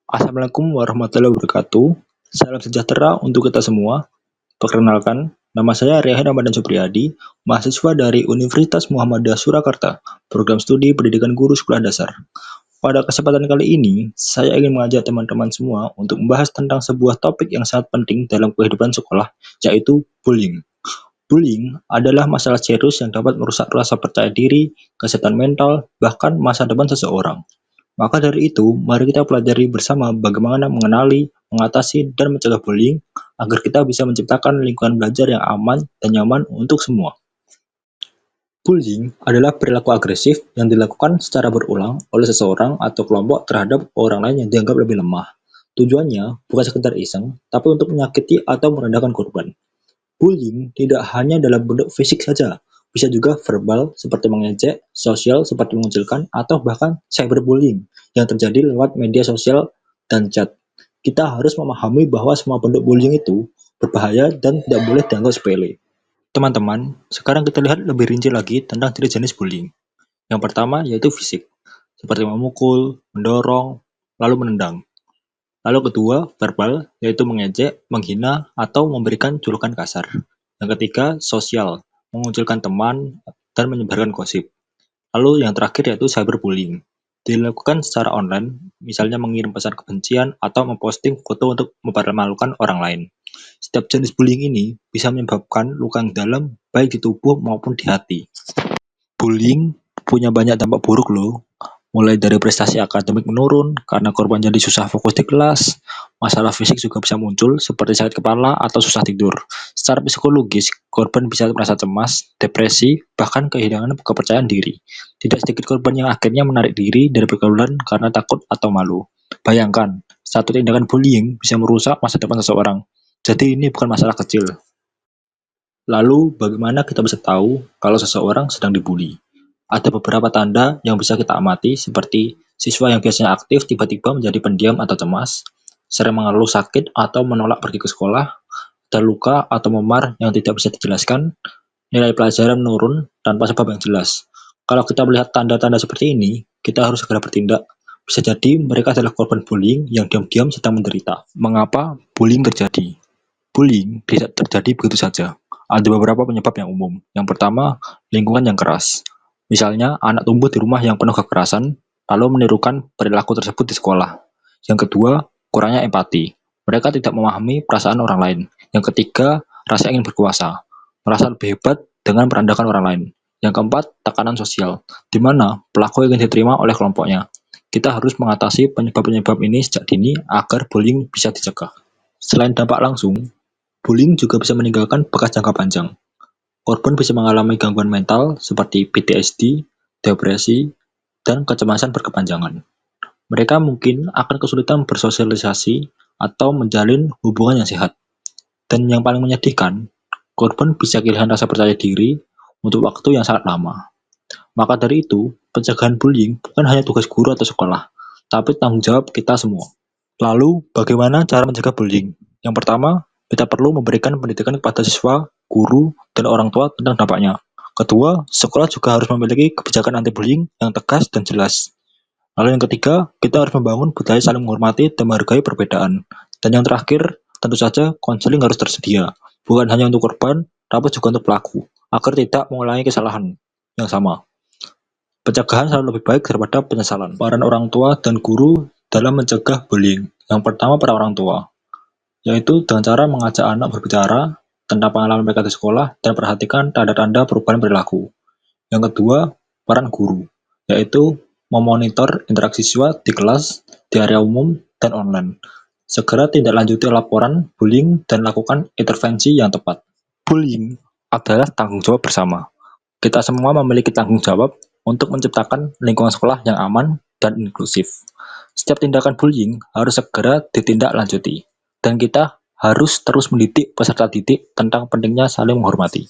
Assalamualaikum warahmatullahi wabarakatuh. Salam sejahtera untuk kita semua. Perkenalkan, nama saya Rehan Ramadan Supriyadi, mahasiswa dari Universitas Muhammadiyah Surakarta, program studi pendidikan guru sekolah dasar. Pada kesempatan kali ini, saya ingin mengajak teman-teman semua untuk membahas tentang sebuah topik yang sangat penting dalam kehidupan sekolah, yaitu bullying. Bullying adalah masalah serius yang dapat merusak rasa percaya diri, kesehatan mental, bahkan masa depan seseorang. Maka dari itu, mari kita pelajari bersama bagaimana mengenali, mengatasi, dan mencegah bullying agar kita bisa menciptakan lingkungan belajar yang aman dan nyaman untuk semua. Bullying adalah perilaku agresif yang dilakukan secara berulang oleh seseorang atau kelompok terhadap orang lain yang dianggap lebih lemah. Tujuannya bukan sekedar iseng, tapi untuk menyakiti atau merendahkan korban. Bullying tidak hanya dalam bentuk fisik saja, bisa juga verbal seperti mengejek, sosial seperti mengucilkan, atau bahkan cyberbullying yang terjadi lewat media sosial dan chat. Kita harus memahami bahwa semua bentuk bullying itu berbahaya dan tidak boleh dianggap sepele. Teman-teman, sekarang kita lihat lebih rinci lagi tentang jenis-jenis bullying. Yang pertama yaitu fisik, seperti memukul, mendorong, lalu menendang. Lalu kedua, verbal, yaitu mengejek, menghina, atau memberikan julukan kasar. Yang ketiga, sosial, mengunculkan teman, dan menyebarkan gosip. Lalu yang terakhir yaitu cyberbullying. Dilakukan secara online, misalnya mengirim pesan kebencian atau memposting foto untuk mempermalukan orang lain. Setiap jenis bullying ini bisa menyebabkan luka yang dalam, baik di tubuh maupun di hati. Bullying punya banyak dampak buruk loh. Mulai dari prestasi akademik menurun karena korban jadi susah fokus di kelas, masalah fisik juga bisa muncul seperti sakit kepala atau susah tidur. Secara psikologis, korban bisa merasa cemas, depresi, bahkan kehilangan kepercayaan diri. Tidak sedikit korban yang akhirnya menarik diri dari pergaulan karena takut atau malu. Bayangkan, satu tindakan bullying bisa merusak masa depan seseorang. Jadi ini bukan masalah kecil. Lalu, bagaimana kita bisa tahu kalau seseorang sedang dibully? Ada beberapa tanda yang bisa kita amati seperti siswa yang biasanya aktif tiba-tiba menjadi pendiam atau cemas, sering mengeluh sakit atau menolak pergi ke sekolah, ada luka atau memar yang tidak bisa dijelaskan, nilai pelajaran menurun tanpa sebab yang jelas. Kalau kita melihat tanda-tanda seperti ini, kita harus segera bertindak. Bisa jadi mereka adalah korban bullying yang diam-diam sedang menderita. Mengapa bullying terjadi? Bullying tidak terjadi begitu saja. Ada beberapa penyebab yang umum. Yang pertama, lingkungan yang keras. Misalnya, anak tumbuh di rumah yang penuh kekerasan, lalu menirukan perilaku tersebut di sekolah. Yang kedua, kurangnya empati. Mereka tidak memahami perasaan orang lain. Yang ketiga, rasa ingin berkuasa. Merasa lebih hebat dengan merendahkan orang lain. Yang keempat, tekanan sosial, di mana pelaku ingin diterima oleh kelompoknya. Kita harus mengatasi penyebab-penyebab ini sejak dini agar bullying bisa dicegah. Selain dampak langsung, bullying juga bisa meninggalkan bekas jangka panjang. Korban bisa mengalami gangguan mental seperti PTSD, depresi, dan kecemasan berkepanjangan. Mereka mungkin akan kesulitan bersosialisasi atau menjalin hubungan yang sehat. Dan yang paling menyedihkan, korban bisa kehilangan rasa percaya diri untuk waktu yang sangat lama. Maka dari itu, pencegahan bullying bukan hanya tugas guru atau sekolah, tapi tanggung jawab kita semua. Lalu, bagaimana cara mencegah bullying? Yang pertama, kita perlu memberikan pendidikan kepada siswa, guru, dan orang tua tentang dampaknya. Kedua, sekolah juga harus memiliki kebijakan anti-bullying yang tegas dan jelas. Lalu yang ketiga, kita harus membangun budaya saling menghormati dan menghargai perbedaan. Dan yang terakhir, tentu saja konseling harus tersedia, bukan hanya untuk korban, tapi juga untuk pelaku, agar tidak mengulangi kesalahan yang sama. Pencegahan selalu lebih baik daripada penyesalan. Peran orang tua dan guru dalam mencegah bullying. Yang pertama, para orang tua, yaitu dengan cara mengajak anak berbicara tentang pengalaman mereka di sekolah dan perhatikan tanda-tanda perubahan perilaku. Yang kedua, peran guru, yaitu memonitor interaksi siswa di kelas, di area umum, dan online. Segera tindak lanjuti laporan bullying dan lakukan intervensi yang tepat. Bullying adalah tanggung jawab bersama. Kita semua memiliki tanggung jawab untuk menciptakan lingkungan sekolah yang aman dan inklusif. Setiap tindakan bullying harus segera ditindaklanjuti, dan kita harus terus mendidik peserta didik tentang pentingnya saling menghormati.